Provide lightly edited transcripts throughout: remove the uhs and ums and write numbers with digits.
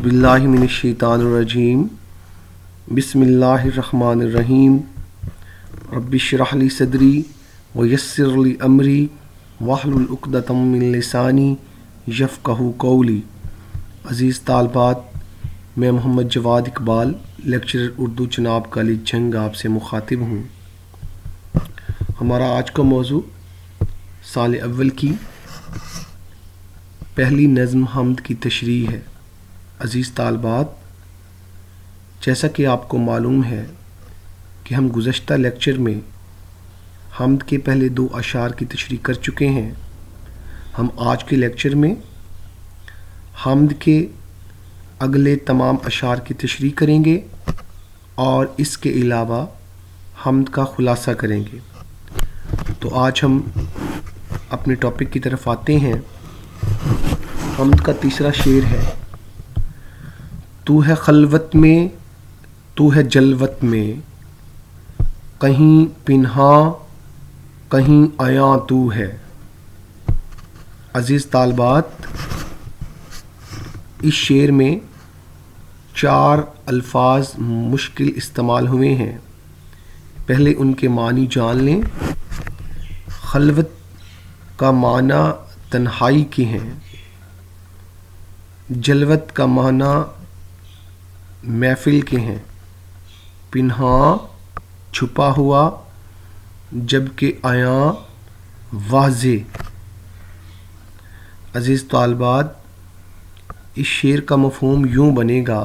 बिल्लाहि मिनश्शैतानिर्रजीम बिस्मिल्लाहिर्रहमानिर्रहीम रब्बिश्रह ली सदरी वयस्सिर ली अमरी वहलुल उक़दतम मिन लिसानी यफ़क़हू क़ौली। अज़ीज़ तालबात, मैं मोहम्मद जवाद इकबाल लेक्चरर उर्दू जनाब कॉलेज जंग आपसे मुखातिब हूँ। हमारा आज का मौजू साल अव्वल की पहली नज़्म हम्द की तशरीह है। अज़ीज़ तालबात, जैसा कि आपको मालूम है कि हम गुज़श्ता लेक्चर में हम्द के पहले दो अशार की तशरीह कर चुके हैं। हम आज के लेक्चर में हम्द के अगले तमाम अशार की तशरीह करेंगे और इसके अलावा हम्द का खुलासा करेंगे। तो आज हम अपने टॉपिक की तरफ आते हैं। हम्द का तीसरा शेर है, तू है खलवत में, तू है जलवत में, कहीं पिन्हा कहीं आया तू है। अज़ीज़ तालबात, इस शेर में 4 अल्फाज मुश्किल इस्तेमाल हुए हैं। पहले उनके मानी जान लें। खलवत का माना तन्हाई के हैं, जलवत का माना महफिल के हैं, पिन्हा छुपा हुआ, जबकि आया वाज़े। अज़ीज़ तालबात, इस शेर का मफ़हूम यूँ बनेगा,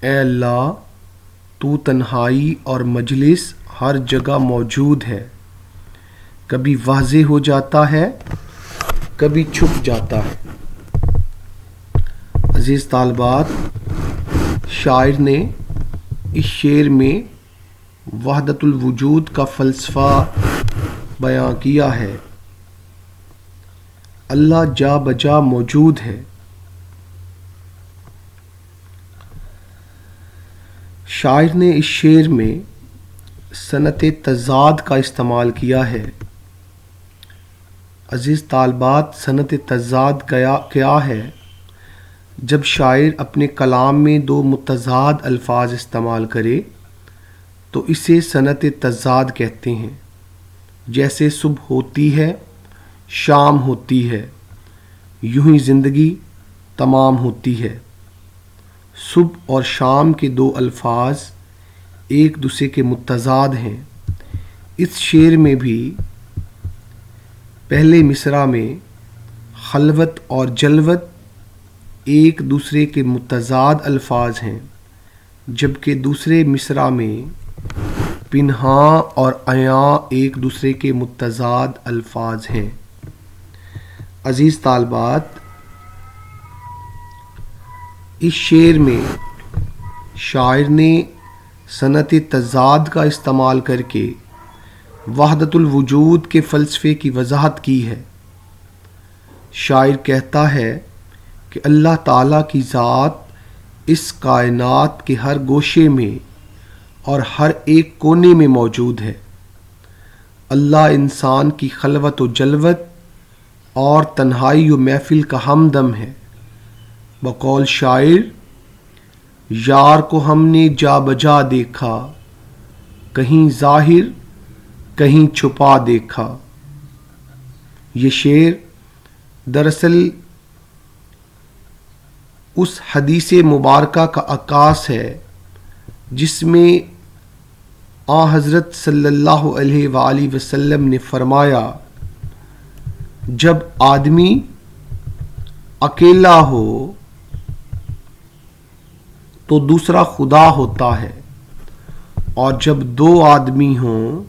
ए अल्लाह, तू तन्हाई और मजलिस हर जगह मौजूद है, कभी वाज़े हो जाता है, कभी छुप जाता है। अज़ीज़ तालबात, शायर ने इस शेर में वहदतुल वजूद का फ़लसफ़ा बयां किया है। अल्लाह जा बजा मौजूद है। शायर ने इस शेर में सनत तज़ाद का इस्तेमाल किया है। अज़ीज़ तालबात, सनत तज़ाद क्या है? जब शायर अपने कलाम में 2 मुतज़ाद अल्फाज इस्तेमाल करे तो इसे सनत तज़ाद कहते हैं। जैसे सुबह होती है, शाम होती है, यूं ही ज़िंदगी तमाम होती है। सुबह और शाम के 2 अल्फाज एक दूसरे के मुतज़ाद हैं। इस शेर में भी पहले मिसरा में खलवत और जलवत एक दूसरे के मुतज़ाद अल्फाज हैं, जबकि दूसरे मिसरा में पिन्हा और आया एक दूसरे के मुतज़ाद अल्फाज हैं। अज़ीज़ तालबात, इस शेर में शायर ने सनत तज़ाद का इस्तेमाल करके वहदतुल वजूद के फ़लसफ़े की वज़ाहत की है। शायर कहता है कि अल्लाह ताला की ज़ात इस कायनात के हर गोशे में और हर एक कोने में मौजूद है। अल्लाह इंसान की खलवत व जलवत और तन्हाई व महफिल का हमदम है। बकौल शायर, यार को हमने जा बजा देखा, कहीं ज़ाहिर कहीं छुपा देखा। ये शेर दरअसल उस हदीस मुबारका का अक्कास है जिसमें आ हज़रत सल्लल्लाहु अलैहि वसल्लम ने फरमाया, जब आदमी अकेला हो तो दूसरा खुदा होता है, और जब 2 आदमी हों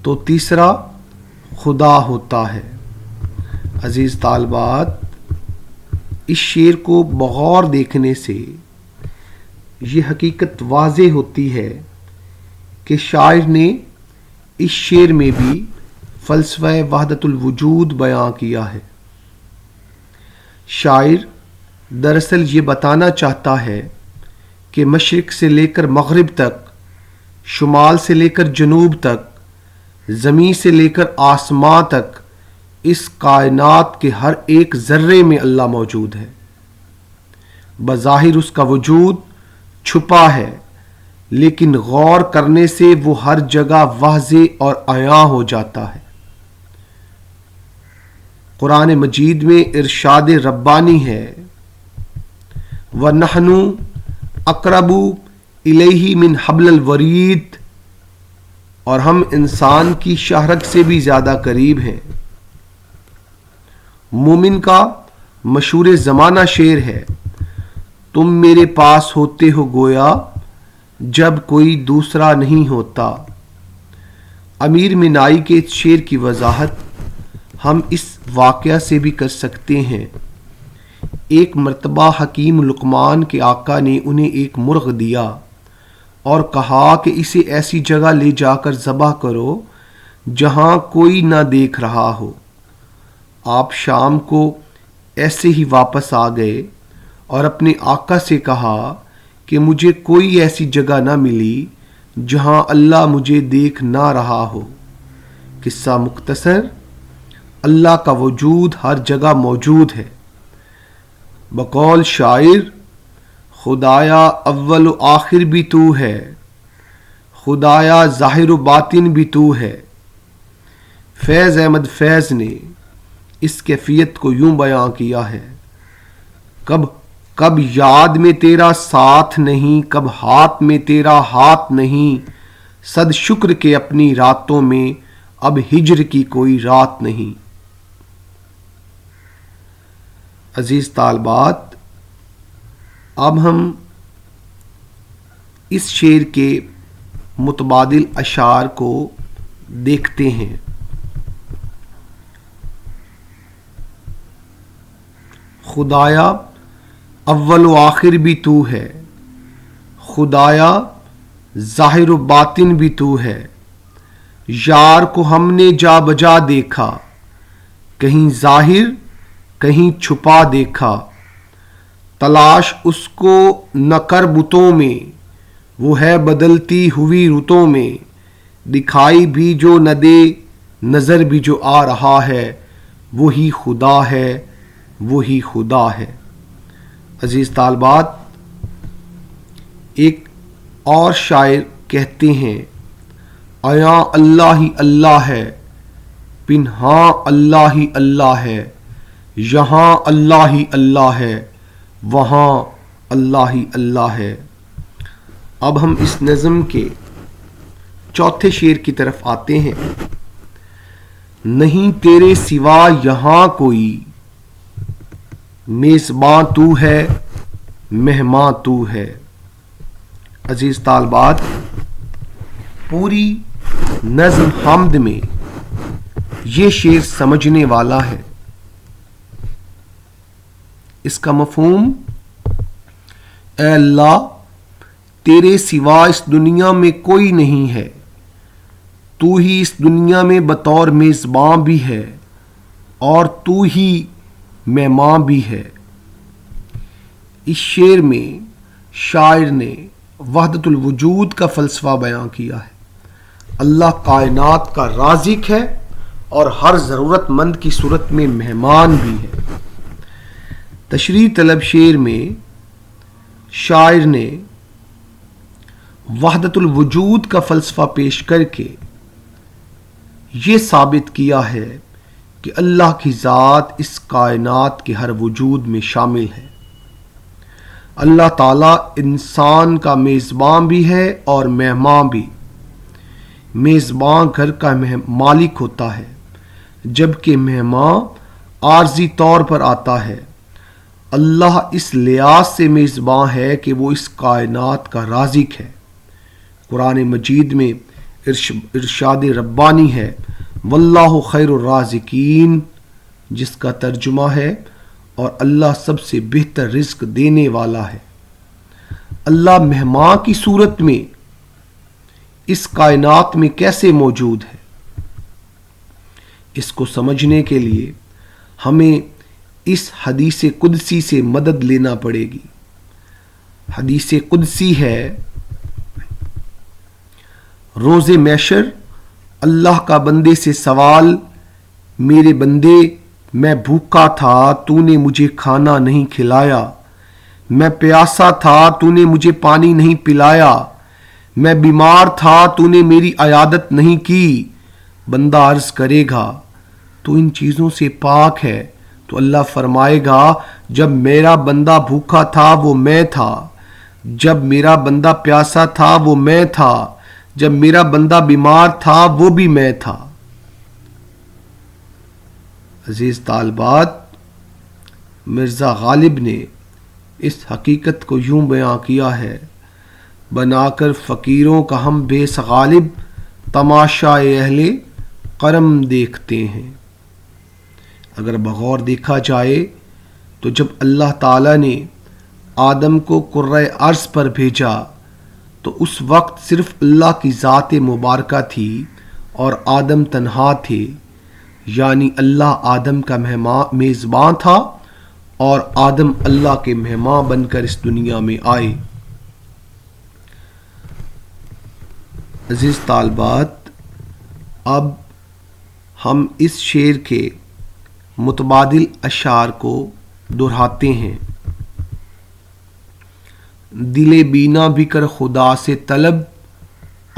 तो तीसरा खुदा होता है। अज़ीज़ तालबात, इस शेर को बगौर देखने से ये हकीकत वाज़े होती है कि शायर ने इस शेर में भी फ़लसफ़ा वहदतुल वजूद बयां किया है। शायर दरअसल ये बताना चाहता है कि मशरिक़ से लेकर मग़रिब तक, शुमाल से लेकर जनूब तक, ज़मीन से लेकर आसमां तक, इस कायनात के हर एक ज़र्रे में अल्लाह मौजूद है। बज़ाहिर उसका वजूद छुपा है, लेकिन गौर करने से वो हर जगह वाज़े और आया हो जाता है। कुरान मजीद में इरशाद रब्बानी है, व नहनु अक़रबु इलैहि मिन हब्लिल वरीद, और हम इंसान की शहरत से भी ज्यादा करीब हैं। मोमिन का मशहूर ज़माना शेर है, तुम मेरे पास होते हो गोया जब कोई दूसरा नहीं होता। अमीर मिनाई के इस शेर की वजाहत हम इस वाक़या से भी कर सकते हैं। एक मर्तबा हकीम लुकमान के आका ने उन्हें एक मुर्ग दिया और कहा कि इसे ऐसी जगह ले जाकर ज़बह करो जहां कोई ना देख रहा हो। आप शाम को ऐसे ही वापस आ गए और अपने आका से कहा कि मुझे कोई ऐसी जगह ना मिली जहां अल्लाह मुझे देख ना रहा हो। किस्सा मुख्तसर, अल्लाह का वजूद हर जगह मौजूद है। बकौल शायर, खुदाया अव्वल व आखिर भी तू है, खुदाया ज़ाहिर व बातिन भी तू है। फैज़ अहमद फैज़ ने इस कैफियत को यूं बयां किया है, कब कब याद में तेरा साथ नहीं, कब हाथ में तेरा हाथ नहीं, सद शुक्र के अपनी रातों में अब हिज्र की कोई रात नहीं। अजीज तालबात, अब हम इस शेर के मुतबादिल अशार को देखते हैं। खुदाया अव्वल व आखिर भी तू है, खुदाया ज़ाहिर व बातिन भी तू है। यार को हमने जा बजा देखा, कहीं ज़ाहिर कहीं छुपा देखा। तलाश उसको न कर बुतों में, वो है बदलती हुई रुतों में। दिखाई भी जो न दे, नज़र भी जो आ रहा है, वही खुदा है, वही खुदा है। अजीज तालबात, एक और शायर कहते हैं, आया अल्लाह ही अल्लाह है, पिन्हा अल्लाह ही अल्लाह है, यहाँ अल्लाह ही अल्लाह है, वहाँ अल्लाह ही अल्लाह है। अब हम इस नज़म के चौथे शेर की तरफ आते हैं। नहीं तेरे सिवा यहाँ कोई, मेज़बां तू है, मेहमां तू है। अजीज तालबात, पूरी नज़्म हम्द में ये शेर समझने वाला है। इसका मफहूम, ऐ अल्लाह तेरे सिवा इस दुनिया में कोई नहीं है, तू ही इस दुनिया में बतौर मेज़बां भी है और तू ही मेहमान भी है। इस शेर में शायर ने वहदतुल वजूद का फ़लसफ़ा बयां किया है। अल्लाह कायनात का राज़िक है और हर ज़रूरतमंद की सूरत में मेहमान भी है। तशरीह तलब शेर में शायर ने वहदतुल वजूद का फ़लसफ़ा पेश करके ये साबित किया है कि अल्लाह की ज़ात इस कायनात के हर वजूद में शामिल है। अल्लाह ताला इंसान का मेज़बान भी है और मेहमान भी। मेज़बान घर का मालिक होता है, जबकि मेहमान आर्जी तौर पर आता है। अल्लाह इस लिहाज से मेज़बान है कि वो इस कायनात का राज़िक है। कुरान मजीद में इरशाद रब्बानी है, वल्लाहु खैरुर राज़िकीन, जिसका तर्जुमा है और अल्लाह सबसे बेहतर रिज़्क देने वाला है। अल्लाह मेहमान की सूरत में इस कायनात में कैसे मौजूद है, इसको समझने के लिए हमें इस हदीस कुदसी से मदद लेना पड़ेगी। हदीस कुदसी है, रोज़े महशर अल्लाह का बंदे से सवाल, मेरे बंदे मैं भूखा था, तूने मुझे खाना नहीं खिलाया, मैं प्यासा था, तूने मुझे पानी नहीं पिलाया, मैं बीमार था, तूने मेरी अयादत नहीं की। बंदा अर्ज करेगा तो इन चीज़ों से पाक है, तो अल्लाह फरमाएगा जब मेरा बंदा भूखा था वो मैं था, जब मेरा बंदा प्यासा था वो मैं था, जब मेरा बंदा बीमार था वो भी मैं था। अजीज तालिबात, मिर्ज़ा गालिब ने इस हकीकत को यूं बयां किया है, बनाकर फ़कीरों का हम बेस गालिब, तमाशाए अहले करम देखते हैं। अगर बगौर देखा जाए तो जब अल्लाह ताला ने आदम को कुर्रे अर्ज़ पर भेजा तो उस वक्त सिर्फ अल्लाह की ज़ात मुबारका थी और आदम तन्हा थे, यानी अल्लाह आदम का मेज़बान था और आदम अल्लाह के मेहमान बनकर इस दुनिया में आए। अजीज तालिबात, अब हम इस शेर के मुतबादिल अशार को दोहराते हैं। दिले बीना भी कर खुदा से तलब,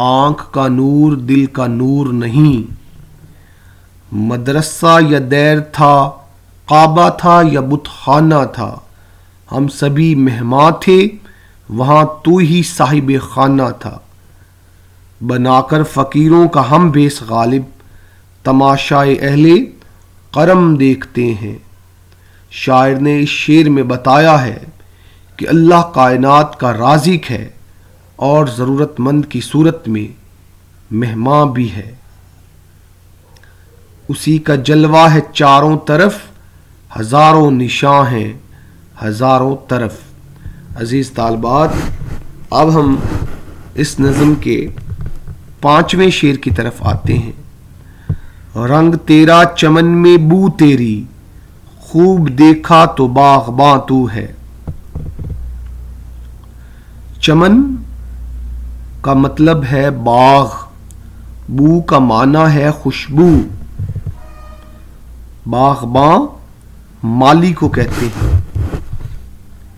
आँख का नूर दिल का नूर नहीं। मदरसा या दैर था, काबा था या बुतखाना था, हम सभी मेहमान थे, वहाँ तू ही साहिब खाना था। बनाकर फ़कीरों का हम बेस गालिब, तमाशाए अहले करम देखते हैं। शायर ने इस शेर में बताया है कि अल्लाह कायनात का राज़िक है और ज़रूरतमंद की सूरत में मेहमान भी है। उसी का जलवा है चारों तरफ, हज़ारों निशां हैं हज़ारों तरफ। अज़ीज़ तालिबात, अब हम इस नज़म के 5वें शेर की तरफ आते हैं। रंग तेरा चमन में बू तेरी, खूब देखा तो बाग़बां तू है। चमन का मतलब है बाग, बू का माना है खुशबू। बाग़बां माली को कहते हैं।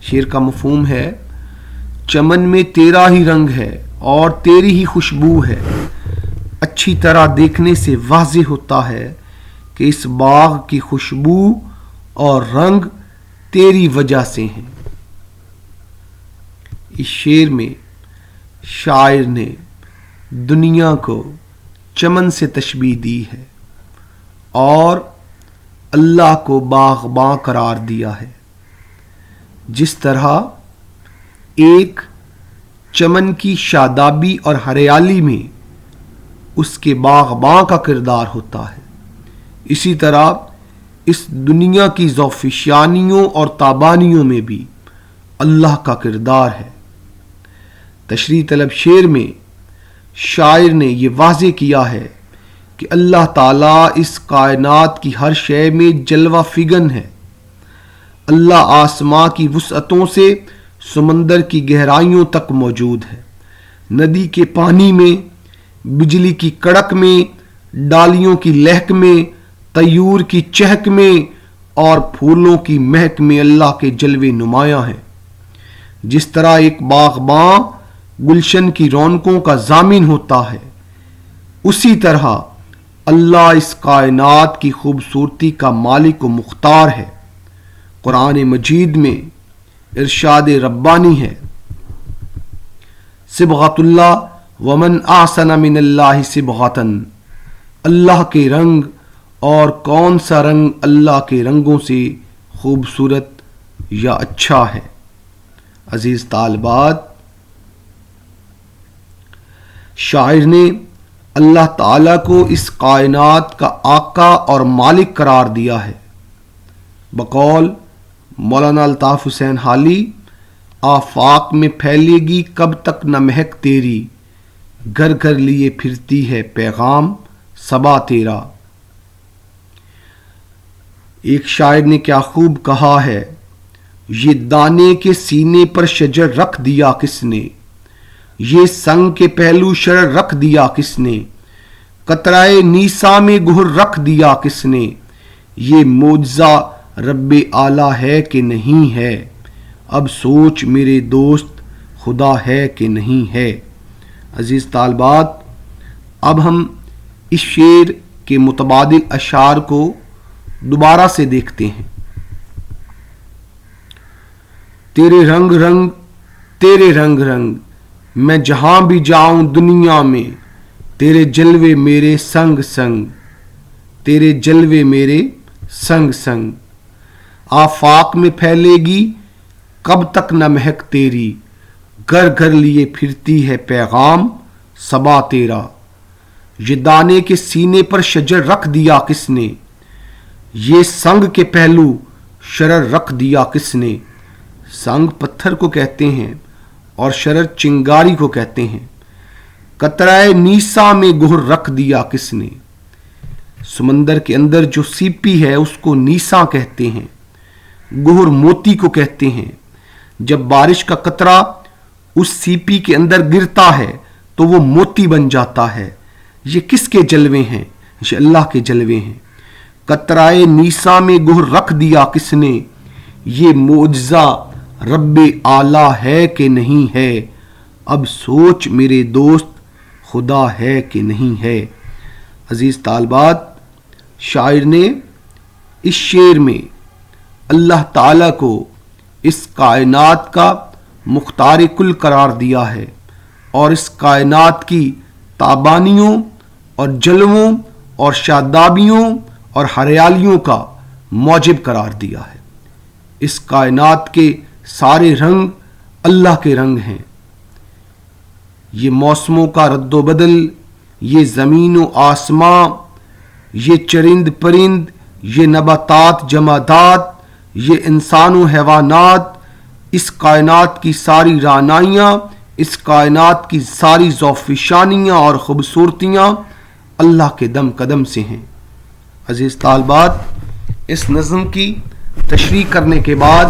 शेर का मफहूम है चमन में तेरा ही रंग है और तेरी ही खुशबू है। अच्छी तरह देखने से वाज़ेह होता है कि इस बाग की खुशबू और रंग तेरी वजह से हैं। इस शेर में शायर ने दुनिया को चमन से तशबीह दी है और अल्लाह को बाग़बां करार दिया है। जिस तरह एक चमन की शादाबी और हरियाली में उसके बाग़बां का किरदार होता है, इसी तरह इस दुनिया की ज़ौफ़िशानियों और ताबानियों में भी अल्लाह का किरदार है। तशरीह तलब शेर में शायर ने ये वाज़े किया है कि अल्लाह ताला इस कायनात की हर शय में जलवा फिगन है। अल्लाह आसमां की वुसअतों से समंदर की गहराइयों तक मौजूद है। नदी के पानी में, बिजली की कड़क में, डालियों की लहक में, तयूर की चहक में और फूलों की महक में अल्लाह के जलवे नुमायां हैं। जिस तरह एक बाग़बां गुलशन की रौनकों का जामिन होता है, उसी तरह अल्लाह इस कायनात की खूबसूरती का मालिक व मुख्तार है। कुरान मजीद में इरशाद रब्बानी है, सिबग़तुल्लाह वमन आसन मिनल्लाहि सिबग़तन, अल्लाह के रंग और कौन सा रंग अल्लाह के रंगों से खूबसूरत या अच्छा है। अजीज तालिबात, शायर ने अल्लाह ताला को इस कायनात का आका और मालिक करार दिया है। बकौल मौलाना अल्ताफ़ हुसैन हाली, आफाक में फैलेगी कब तक न महक तेरी, घर घर लिए फिरती है पैगाम सबा तेरा। एक शायर ने क्या खूब कहा है, ये दाने के सीने पर शजर रख दिया किसने, ये संग के पहलू शर रख दिया किसने, कतराए नीसा में गुहर रख दिया किसने, ये मोजा रब्बे आला है कि नहीं है, اب سوچ میرے دوست خدا ہے کہ نہیں ہے۔ عزیز طالبات، اب ہم اس شعر کے متبادل اشعار کو دوبارہ سے دیکھتے ہیں۔ تیرے رنگ رنگ تیرے رنگ رنگ، میں جہاں بھی جاؤں دنیا میں، تیرے جلوے میرے سنگ سنگ، تیرے جلوے میرے سنگ سنگ۔ آفاق میں پھیلے گی کب تک نہ مہک تیری، گھر گھر لیے پھرتی ہے پیغام صبا تیرا۔ یہ دانے کے سینے پر شجر رکھ دیا کس نے، یہ سنگ کے پہلو شرر رکھ دیا کس نے۔ سنگ پتھر کو کہتے ہیں اور شرر چنگاری کو کہتے ہیں۔ قطرۂ نیسا میں گہر رکھ دیا کس نے۔ سمندر کے اندر جو سیپی ہے اس کو نیسا کہتے ہیں، گہر موتی کو کہتے ہیں۔ جب بارش کا قطرہ اس سیپی کے اندر گرتا ہے تو وہ موتی بن جاتا ہے۔ یہ کس کے جلوے ہیں؟ یہ اللہ کے جلوے ہیں۔ قطرۂ نیسا میں گہر رکھ دیا کس نے، یہ معجزہ رب اعلیٰ ہے کہ نہیں ہے۔ اب سوچ میرے دوست خدا ہے کہ نہیں ہے۔ عزیز طالبات، شاعر نے اس شعر میں اللہ تعالیٰ کو اس کائنات کا مختار کل قرار دیا ہے اور اس کائنات کی تابانیوں اور جلووں اور شادابیوں اور ہریالیوں کا موجب قرار دیا ہے۔ اس کائنات کے سارے رنگ اللہ کے رنگ ہیں۔ یہ موسموں کا رد و بدل، یہ زمین و آسماں، یہ چرند پرند، یہ نباتات جمادات، یہ انسان و حیوانات، اس کائنات کی ساری رعنائیاں، اس کائنات کی ساری ذوفشانیاں اور خوبصورتیاں اللہ کے دم قدم سے ہیں۔ عزیز طالبات، اس نظم کی تشریح کرنے کے بعد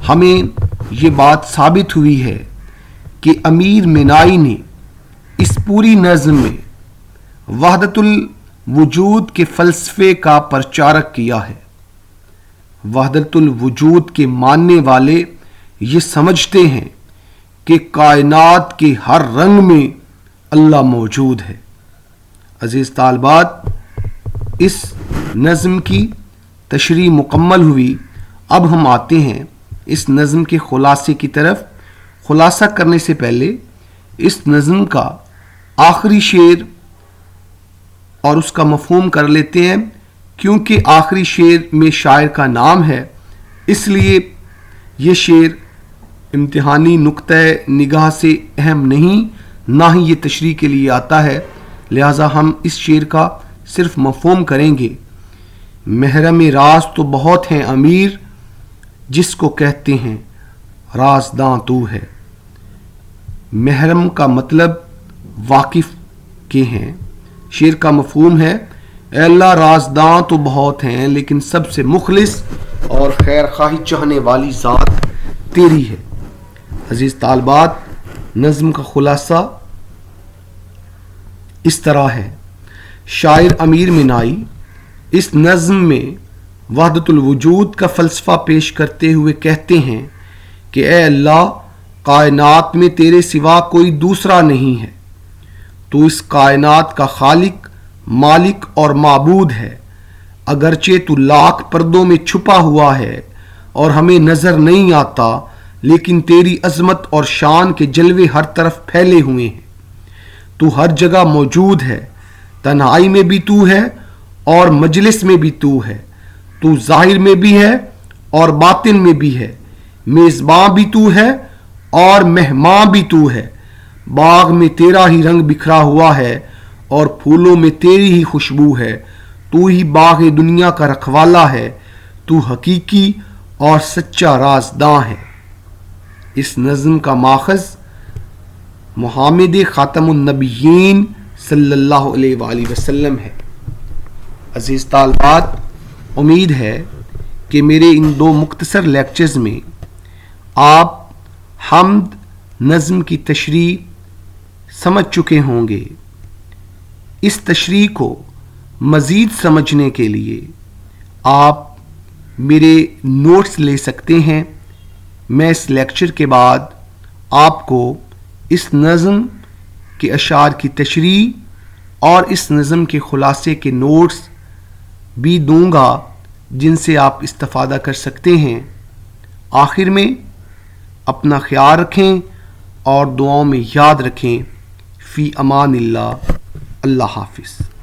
ہمیں یہ بات ثابت ہوئی ہے کہ امیر مینائی نے اس پوری نظم میں وحدت الوجود کے فلسفے کا پرچارک کیا ہے۔ وحدت الوجود کے ماننے والے یہ سمجھتے ہیں کہ کائنات کے ہر رنگ میں اللہ موجود ہے۔ عزیز طالبات، اس نظم کی تشریح مکمل ہوئی۔ اب ہم آتے ہیں اس نظم کے خلاصے کی طرف۔ خلاصہ کرنے سے پہلے اس نظم کا آخری شعر اور اس کا مفہوم کر لیتے ہیں۔ کیونکہ آخری شعر میں شاعر کا نام ہے، اس لیے یہ شعر امتحانی نقطہ نگاہ سے اہم نہیں، نہ ہی یہ تشریح کے لیے آتا ہے، لہٰذا ہم اس شعر کا صرف مفہوم کریں گے۔ محرم راز تو بہت ہیں امیر، جس کو کہتے ہیں رازداں تو ہے۔ محرم کا مطلب واقف کے ہیں۔ شعر کا مفہوم ہے، اے اللہ رازداں تو بہت ہیں لیکن سب سے مخلص اور خیر خواہی چاہنے والی ذات تیری ہے۔ عزیز طالبات، نظم کا خلاصہ اس طرح ہے۔ شاعر امیر مینائی اس نظم میں وحدت الوجود کا فلسفہ پیش کرتے ہوئے کہتے ہیں کہ اے اللہ، کائنات میں تیرے سوا کوئی دوسرا نہیں ہے۔ تو اس کائنات کا خالق، مالک اور معبود ہے۔ اگرچہ تو لاکھ پردوں میں چھپا ہوا ہے اور ہمیں نظر نہیں آتا، لیکن تیری عظمت اور شان کے جلوے ہر طرف پھیلے ہوئے ہیں۔ تو ہر جگہ موجود ہے، تنہائی میں بھی تو ہے اور مجلس میں بھی تو ہے۔ تو ظاہر میں بھی ہے اور باطن میں بھی ہے۔ میزباں بھی تو ہے اور مہمان بھی تو ہے۔ باغ میں تیرا ہی رنگ بکھرا ہوا ہے اور پھولوں میں تیری ہی خوشبو ہے۔ تو ہی باغ دنیا کا رکھوالا ہے۔ تو حقیقی اور سچا رازداں ہے۔ اس نظم کا ماخذ محمد خاتم النبیین صلی اللہ علیہ وآلہ وسلم ہے۔ عزیز طالبات، امید ہے کہ میرے ان دو مختصر لیکچرز میں آپ حمد نظم کی تشریح سمجھ چکے ہوں گے۔ اس تشریح کو مزید سمجھنے کے لیے آپ میرے نوٹس لے سکتے ہیں۔ میں اس لیکچر کے بعد آپ کو اس نظم کے اشعار کی تشریح اور اس نظم کے خلاصے کے نوٹس بھی دوں گا جن سے آپ استفادہ کر سکتے ہیں۔ آخر میں اپنا خیال رکھیں اور دعاؤں میں یاد رکھیں۔ فی امان اللہ۔ اللہ حافظ۔